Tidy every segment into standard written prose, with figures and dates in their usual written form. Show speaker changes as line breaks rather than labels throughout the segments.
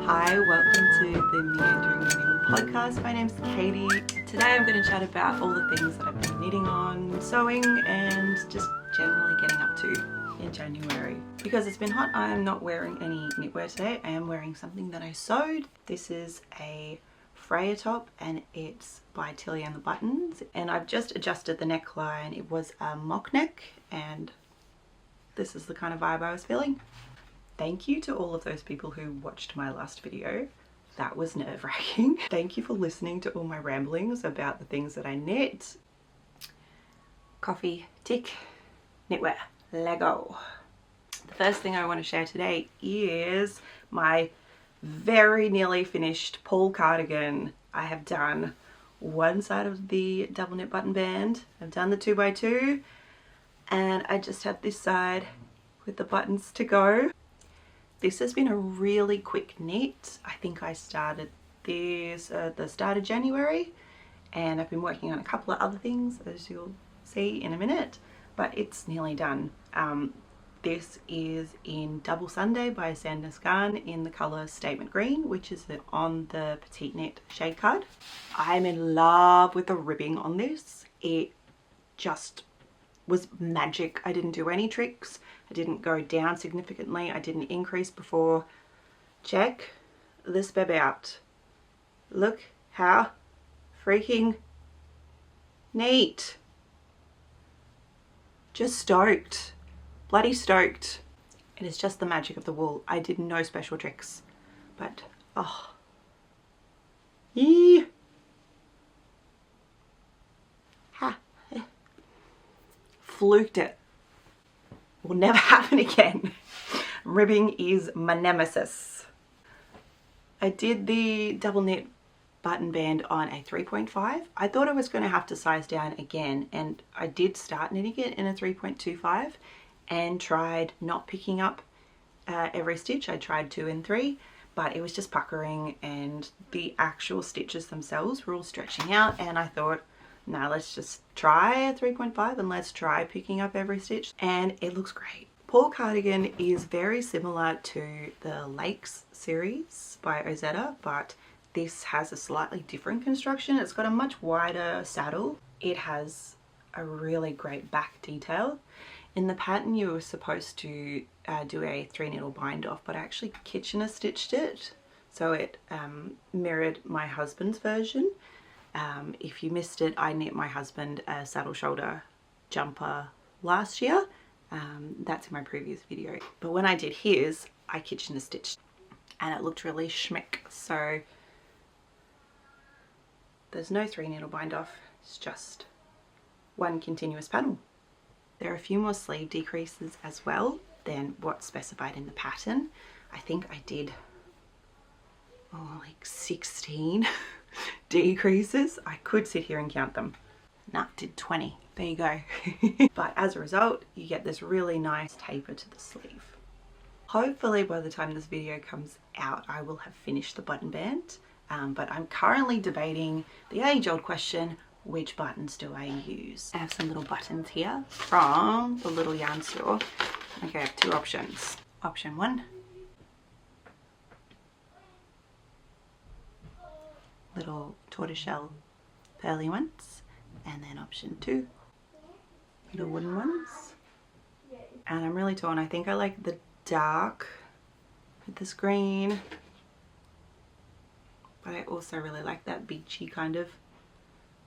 Hi, welcome to the Meandering Knitting podcast. My name's Katie. Today I'm going to chat about all the things that I've been knitting on, sewing, and just generally getting up to in January. Because it's been hot, I'm not wearing any knitwear today. I am wearing something that I sewed. This is a Freya top and it's by Tilly and the Buttons. And I've just adjusted the neckline. It was a mock neck and this is the kind of vibe I was feeling. Thank you to all of those people who watched my last video. That was nerve-wracking. Thank you for listening to all my ramblings about the things that I knit. Coffee, tick, knitwear, Lego. The first thing I want to share today is my very nearly finished Paul cardigan. I have done one side of the double knit button band. I've done the 2x2 and I just have this side with the buttons to go. This has been a really quick knit. I think I started this at the start of January and I've been working on a couple of other things as you'll see in a minute, but it's nearly done. This is in Double Sunday by Sandnes Garn in the colour Statement Green, which is on the Petite Knit shade card. I'm in love with the ribbing on this. It just was magic. I didn't do any tricks. I didn't go down significantly. I didn't increase before. Check this baby out. Look how freaking neat. Just stoked. Bloody stoked. It is just the magic of the wool. I did no special tricks, but oh. Yeah. Ha. Fluked it. Will never happen again. Ribbing is my nemesis. I did the double knit button band on a 3.5. I thought I was going to have to size down again, and I did start knitting it in a 3.25 and tried not picking up every stitch. I tried 2 and 3, but it was just puckering and the actual stitches themselves were all stretching out, and I thought, now let's just try a 3.5 and let's try picking up every stitch, and it looks great. Paul cardigan is very similar to the Lakes series by Ozetta, but this has a slightly different construction. It's got a much wider saddle. It has a really great back detail. In the pattern you were supposed to do a 3-needle bind off, but I actually Kitchener stitched it, so it mirrored my husband's version. If you missed it, I knit my husband a saddle shoulder jumper last year. That's in my previous video. But when I did his, I Kitchener stitched and it looked really schmick. So there's no 3-needle bind off, it's just one continuous panel. There are a few more sleeve decreases as well than what's specified in the pattern. I think I did like 16 decreases. I could sit here and count them. Nah, did 20. There you go. But as a result, you get this really nice taper to the sleeve. Hopefully by the time this video comes out, I will have finished the button band. But I'm currently debating the age-old question, which buttons do I use? I have some little buttons here from the little yarn store. Okay, I have 2 options. Option 1. Little tortoiseshell pearly ones, and then option 2, little wooden ones. And I'm really torn. I think I like the dark with this green, but I also really like that beachy kind of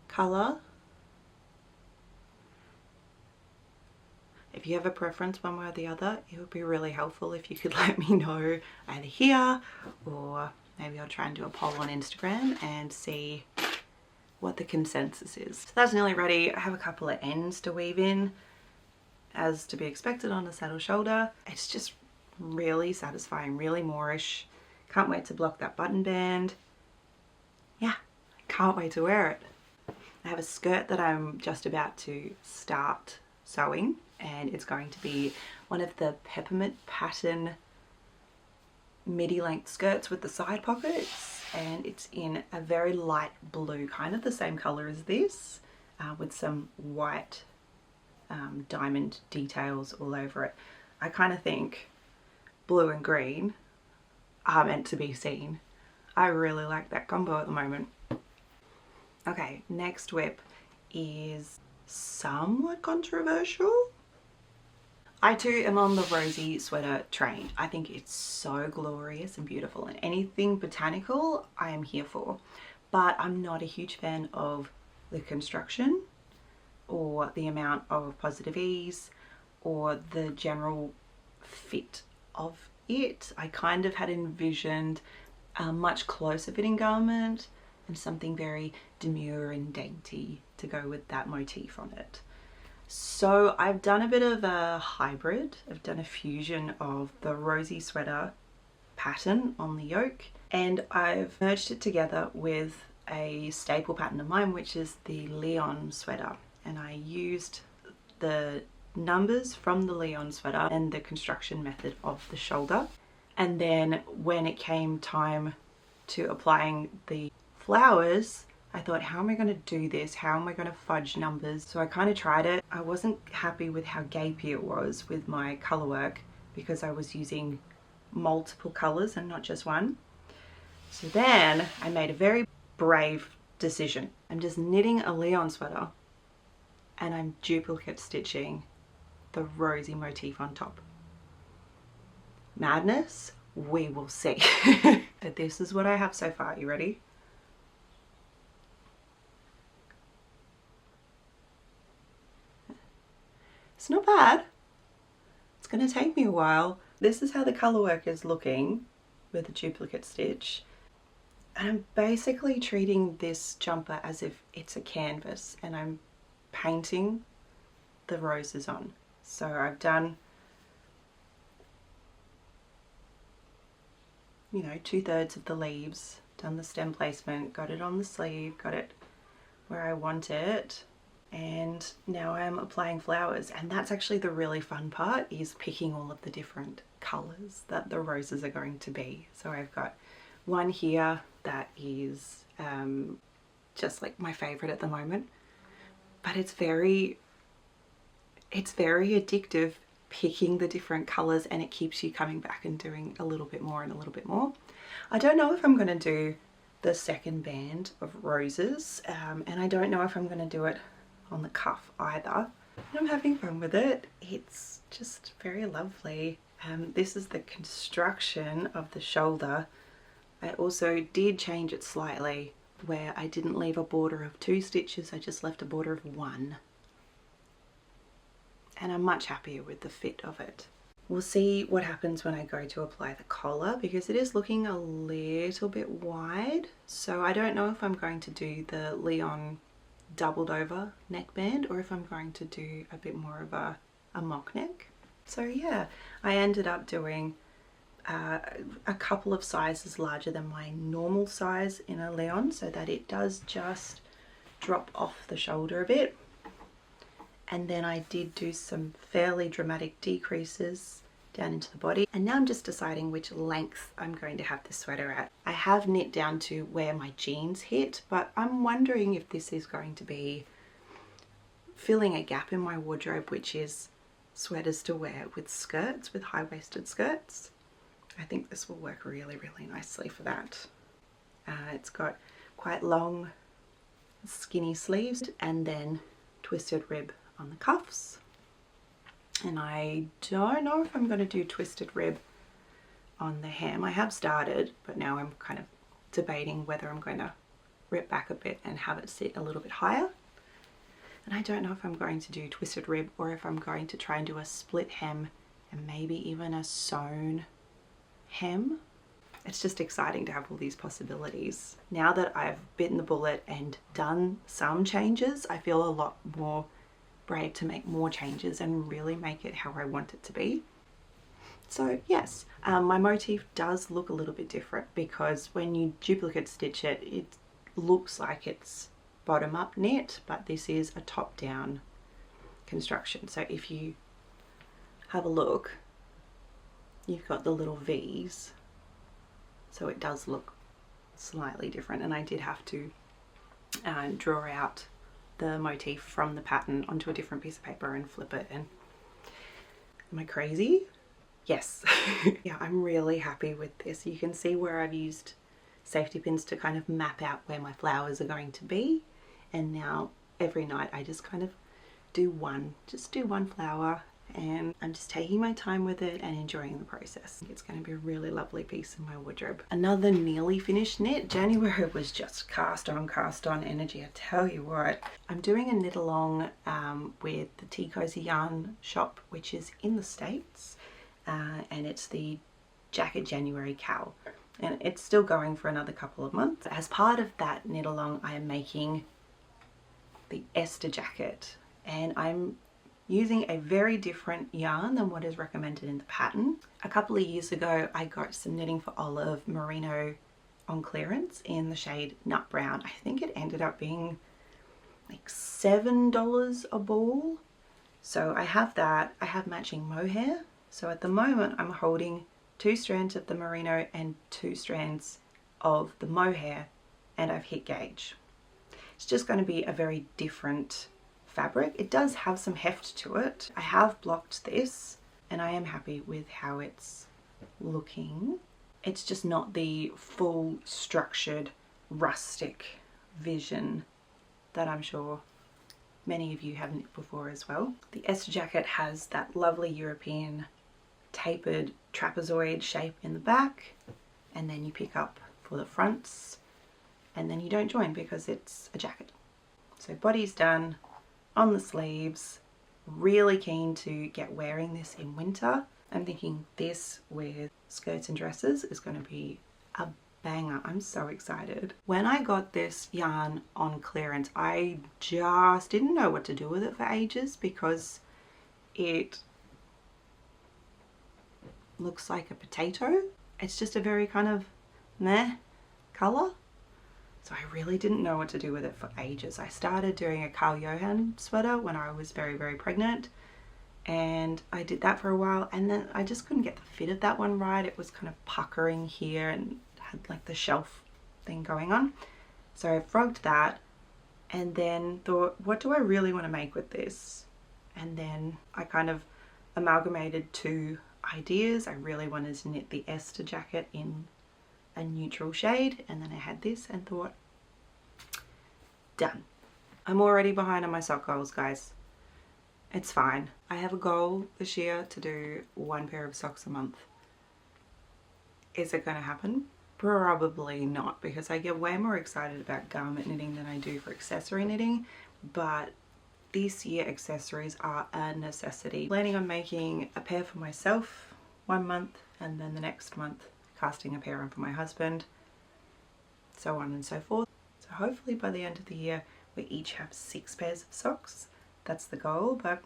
colour. If you have a preference one way or the other, it would be really helpful if you could let me know either here, or maybe I'll try and do a poll on Instagram and see what the consensus is. So that's nearly ready. I have a couple of ends to weave in, as to be expected on a saddle shoulder. It's just really satisfying, really Moorish. Can't wait to block that button band. Yeah, can't wait to wear it. I have a skirt that I'm just about to start sewing, and it's going to be one of the Peppermint pattern midi length skirts with the side pockets, and it's in a very light blue, kind of the same color as this, with some white diamond details all over it. I kind of think blue and green are meant to be seen. I really like that combo at the moment. Okay, next whip is somewhat controversial. I too am on the Rosy sweater train. I think it's so glorious and beautiful, and anything botanical I am here for. But I'm not a huge fan of the construction or the amount of positive ease or the general fit of it. I kind of had envisioned a much closer fitting garment and something very demure and dainty to go with that motif on it. So I've done a bit of a hybrid. I've done a fusion of the Rosy sweater pattern on the yoke, and I've merged it together with a staple pattern of mine, which is the Lyon sweater. And I used the numbers from the Lyon sweater and the construction method of the shoulder. And then when it came time to applying the flowers, I thought, how am I going to do this? How am I going to fudge numbers? So I kind of tried it. I wasn't happy with how gapey it was with my color work because I was using multiple colors and not just one. So then I made a very brave decision. I'm just knitting a Lyon sweater and I'm duplicate stitching the Rosy motif on top. Madness? We will see. But this is what I have so far. You ready? It's not bad. It's going to take me a while. This is how the color work is looking with the duplicate stitch. And I'm basically treating this jumper as if it's a canvas and I'm painting the roses on. So I've done, you know, 2/3 of the leaves, done the stem placement, got it on the sleeve, got it where I want it. And now I'm applying flowers, and that's actually the really fun part, is picking all of the different colors that the roses are going to be. So I've got one here that is just like my favorite at the moment, but it's very addictive picking the different colors, and it keeps you coming back and doing a little bit more and a little bit more. I don't know if I'm going to do the second band of roses, and I don't know if I'm going to do it on the cuff either. And I'm having fun with it. It's just very lovely. This is the construction of the shoulder. I also did change it slightly where I didn't leave a border of 2 stitches, I just left a border of 1. And I'm much happier with the fit of it. We'll see what happens when I go to apply the collar, because it is looking a little bit wide. So I don't know if I'm going to do the Lyon doubled over neckband or if I'm going to do a bit more of a mock neck. So yeah, I ended up doing a couple of sizes larger than my normal size in a Lyon, so that it does just drop off the shoulder a bit. And then I did do some fairly dramatic decreases down into the body, and now I'm just deciding which length I'm going to have the sweater at. I have knit down to where my jeans hit, but I'm wondering if this is going to be filling a gap in my wardrobe, which is sweaters to wear with skirts, with high-waisted skirts. I think this will work really, really nicely for that. It's got quite long skinny sleeves and then twisted rib on the cuffs. And I don't know if I'm going to do twisted rib on the hem. I have started, but now I'm kind of debating whether I'm going to rip back a bit and have it sit a little bit higher. And I don't know if I'm going to do twisted rib or if I'm going to try and do a split hem and maybe even a sewn hem. It's just exciting to have all these possibilities. Now that I've bitten the bullet and done some changes, I feel a lot more brave to make more changes and really make it how I want it to be. So yes, my motif does look a little bit different because when you duplicate stitch it, it looks like it's bottom up knit, but this is a top down construction. So if you have a look, you've got the little V's, so it does look slightly different. And I did have to draw out the motif from the pattern onto a different piece of paper and flip it. And am I crazy? Yes. Yeah, I'm really happy with this. You can see where I've used safety pins to kind of map out where my flowers are going to be, and now every night I just kind of do one flower, and I'm just taking my time with it and enjoying the process. It's going to be a really lovely piece in my wardrobe. Another nearly finished knit. January was just cast on energy, I tell you what. I'm doing a knit along with the Tea Cozy Yarn shop, which is in the States, and it's the Jacket January Cow, and it's still going for another couple of months. As part of that knit along, I am making the Esther jacket, and I'm using a very different yarn than what is recommended in the pattern. A couple of years ago I got some Knitting for Olive Merino on clearance in the shade Nut Brown. I think it ended up being like $7 a ball. So I have that. I have matching mohair. So at the moment I'm holding 2 strands of the merino and 2 strands of the mohair, and I've hit gauge. It's just going to be a very different fabric. It does have some heft to it. I have blocked this and I am happy with how it's looking. It's just not the full structured rustic vision that I'm sure many of you have knit before as well. The Esther jacket has that lovely European tapered trapezoid shape in the back, and then you pick up for the fronts, and then you don't join because it's a jacket. So body's done. On the sleeves, really keen to get wearing this in winter. I'm thinking this with skirts and dresses is going to be a banger. I'm so excited. When I got this yarn on clearance, I just didn't know what to do with it for ages because it looks like a potato. It's just a very kind of meh colour. So I really didn't know what to do with it for ages. I started doing a Carl Johan sweater when I was very, very pregnant, and I did that for a while, and then I just couldn't get the fit of that one right. It was kind of puckering here and had like the shelf thing going on. So I frogged that and then thought, what do I really want to make with this? And then I kind of amalgamated 2 ideas. I really wanted to knit the Esther jacket in a neutral shade, and then I had this and thought, done. I'm already behind on my sock goals, guys. It's fine. I have a goal this year to do 1 pair of socks a month. Is it going to happen? Probably not, because I get way more excited about garment knitting than I do for accessory knitting, but this year accessories are a necessity. Planning on making a pair for myself 1 month, and then the next month casting a pair on for my husband, so on and so forth. So hopefully by the end of the year we each have 6 pairs of socks. That's the goal, but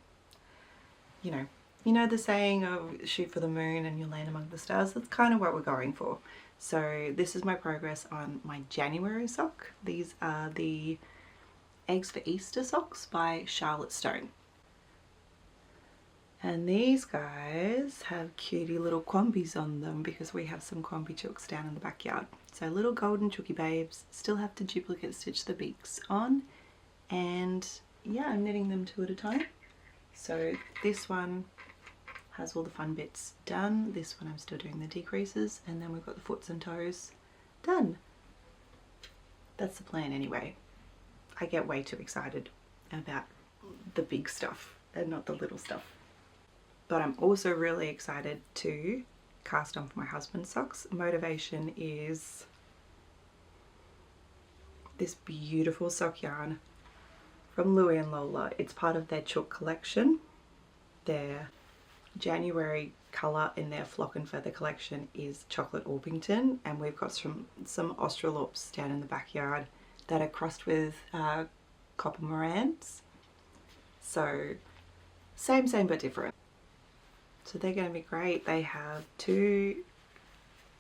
you know the saying of shoot for the moon and you'll land among the stars. That's kind of what we're going for. So this is my progress on my January sock. These are the Eggs for Easter socks by Charlotte Stone. And these guys have cutie little quombies on them because we have some quombi chooks down in the backyard. So little golden chooky babes. Still have to duplicate stitch the beaks on, and yeah, I'm knitting them 2 at a time. So this one has all the fun bits done. This one I'm still doing the decreases, and then we've got the foots and toes done. That's the plan anyway. I get way too excited about the big stuff and not the little stuff. But I'm also really excited to cast on for my husband's socks. Motivation is this beautiful sock yarn from Louie and Lola. It's part of their chook collection. Their January colour in their flock and feather collection is Chocolate Orpington, and we've got some Australorps down in the backyard that are crossed with Copper Morans. So same but different. So they're going to be great. They have 2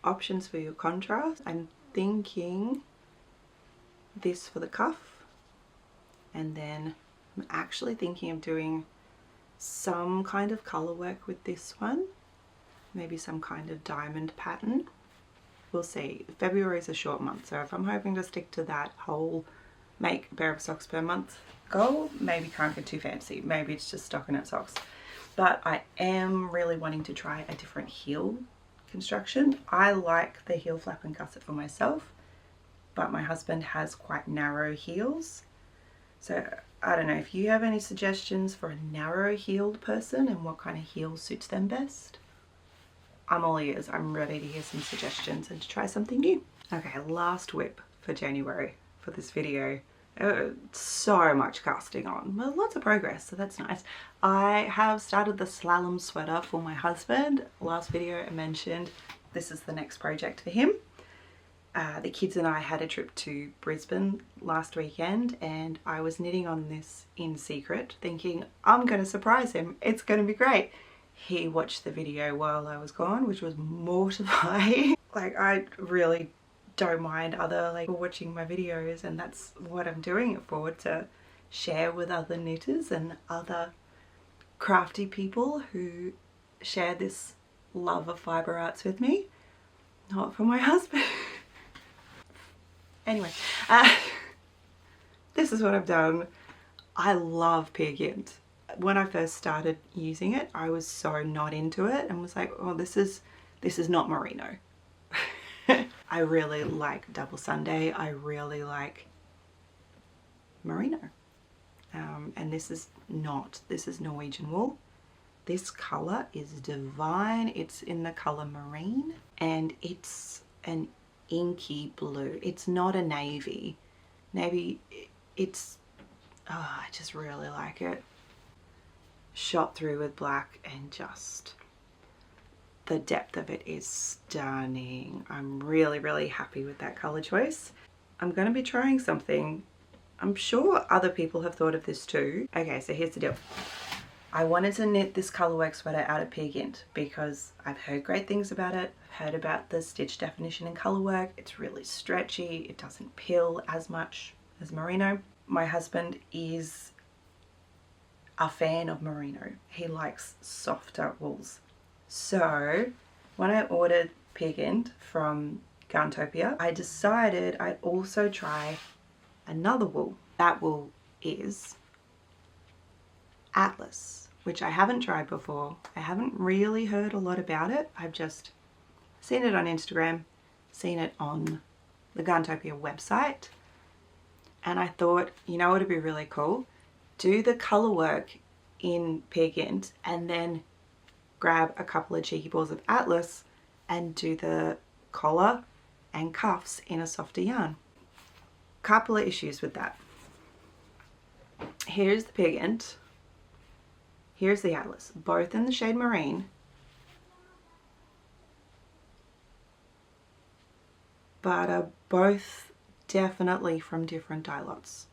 options for your contrast. I'm thinking this for the cuff, and then I'm actually thinking of doing some kind of colour work with this one, maybe some kind of diamond pattern. We'll see. February is a short month, so if I'm hoping to stick to that whole make a pair of socks per month goal, maybe can't get too fancy. Maybe it's just stockinette socks. but I am really wanting to try a different heel construction. I like the heel flap and gusset for myself, but my husband has quite narrow heels. So I don't know if you have any suggestions for a narrow heeled person and what kind of heel suits them best. I'm all ears. I'm ready to hear some suggestions and to try something new. Okay, last whip for January for this video. So much casting on. Well, lots of progress, so that's nice. I have started the Slalom sweater for my husband. Last video I mentioned this is the next project for him. The kids and I had a trip to Brisbane last weekend and I was knitting on this in secret thinking I'm going to surprise him. It's going to be great. He watched the video while I was gone, which was mortifying. Like, I really don't mind other people watching my videos, and that's what I'm doing it for, to share with other knitters and other crafty people who share this love of fibre arts with me, not for my husband. Anyway, this is what I've done. I love Gynt. When I first started using it, I was so not into it and was like, oh, this is not Merino. I really like Double Sunday. I really like Merino. And this is Norwegian wool. This colour is divine. It's in the colour marine and it's an inky blue. It's not a navy. Navy, it's, oh, I just really like it. Shot through with black and just the depth of it is stunning. I'm really, really happy with that colour choice. I'm going to be trying something. I'm sure other people have thought of this too. Okay, so here's the deal. I wanted to knit this colourwork sweater out of Gynt because I've heard great things about it. I've heard about the stitch definition and colourwork. It's really stretchy. It doesn't pill as much as Merino. My husband is a fan of Merino. He likes softer wools. So when I ordered Gynt from Garntopia, I decided I'd also try another wool. That wool is Atlas, which I haven't tried before. I haven't really heard a lot about it. I've just seen it on Instagram, seen it on the Garntopia website, and I thought, you know what would be really cool? Do the colour work in Gynt and then grab a couple of cheeky balls of Atlas and do the collar and cuffs in a softer yarn. Couple of issues with that. Here's the Gynt. Here's the Atlas, both in the shade Marine, but are both definitely from different dye lots.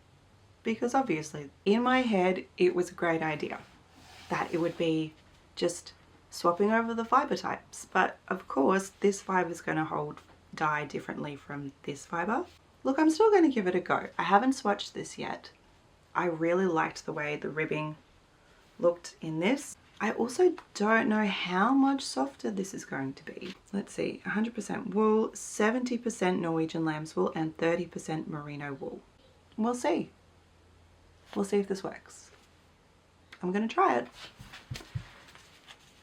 Because obviously, in my head, it was a great idea that it would be just swapping over the fibre types. But of course, this fibre is going to hold dye differently from this fibre. Look, I'm still going to give it a go. I haven't swatched this yet. I really liked the way the ribbing looked in this. I also don't know how much softer this is going to be. Let's see, 100% wool, 70% Norwegian lamb's wool and 30% merino wool. We'll see. We'll see if this works. I'm going to try it.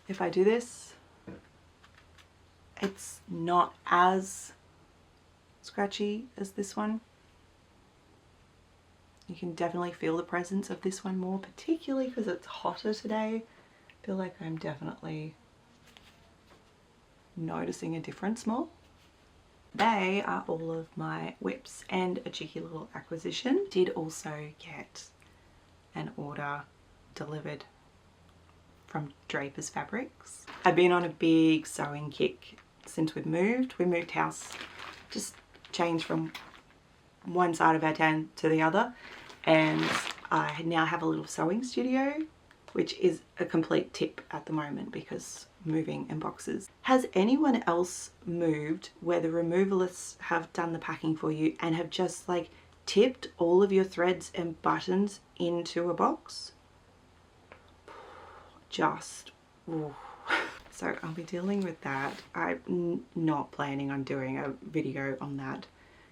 If I do this, it's not as scratchy as this one. You can definitely feel the presence of this one more, particularly because it's hotter today. I feel like I'm definitely noticing a difference more. They are all of my whips and a cheeky little acquisition. Did also get an order delivered from Draper's Fabrics. I've been on a big sewing kick since we've moved. We moved house, just changed from one side of our town to the other, and I now have a little sewing studio, which is a complete tip at the moment because moving in boxes. Has anyone else moved where the removalists have done the packing for you and have just like tipped all of your threads and buttons into a box? Just, ooh. So I'll be dealing with that. I'm not planning on doing a video on that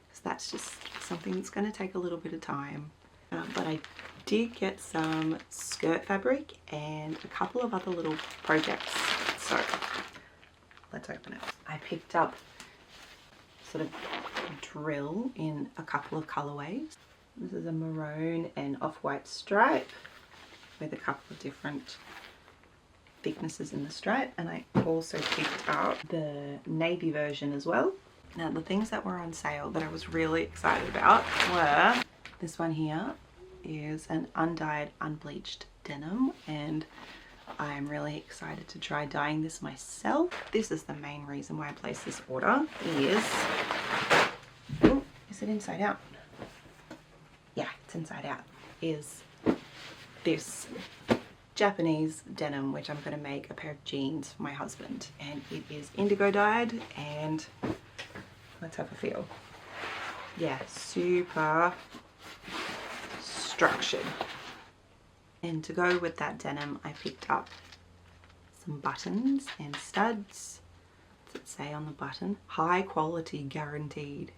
because that's just something that's going to take a little bit of time. But I did get some skirt fabric and a couple of other little projects. So let's open it. I picked up sort of drill in a couple of colorways. This is a maroon and off-white stripe with a couple of different thicknesses in the stripe, and I also picked up the navy version as well. Now the things that were on sale that I was really excited about were this one here is an undyed unbleached denim, and I'm really excited to try dyeing this myself. This is the main reason why I placed this order is it inside out? Yeah, it's inside out. Is this Japanese denim, which I'm going to make a pair of jeans for my husband, and it is indigo dyed, and let's have a feel. Yeah, super structured. And to go with that denim, I picked up some buttons and studs. What's it say on the button? High quality guaranteed.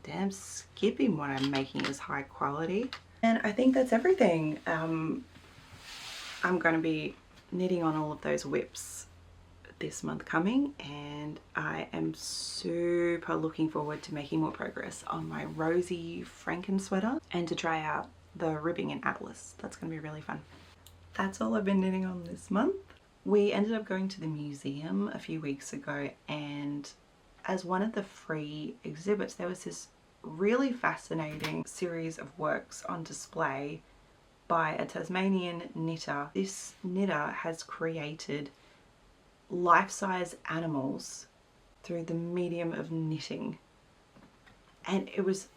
Damn, skipping what I'm making is high quality. And I think that's everything. I'm going to be knitting on all of those whips this month coming, and I am super looking forward to making more progress on my Rosy Franken sweater and to try out the ribbing in Atlas. That's going to be really fun. That's all I've been knitting on this month. We ended up going to the museum a few weeks ago, and as one of the free exhibits there was this really fascinating series of works on display by a Tasmanian knitter. This knitter has created life-size animals through the medium of knitting, and it was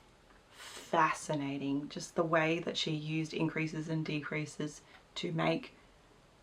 fascinating just the way that she used increases and decreases to make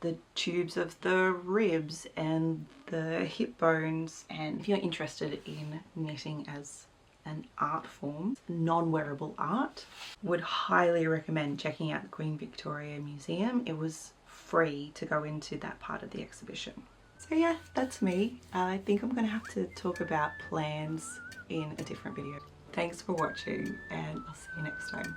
the tubes of the ribs and the hip bones. And if you're interested in knitting as an art form, non-wearable art, would highly recommend checking out the Queen Victoria Museum. It was free to go into that part of the exhibition. So yeah, that's me. I think I'm gonna have to talk about plans in a different video. Thanks for watching, and I'll see you next time.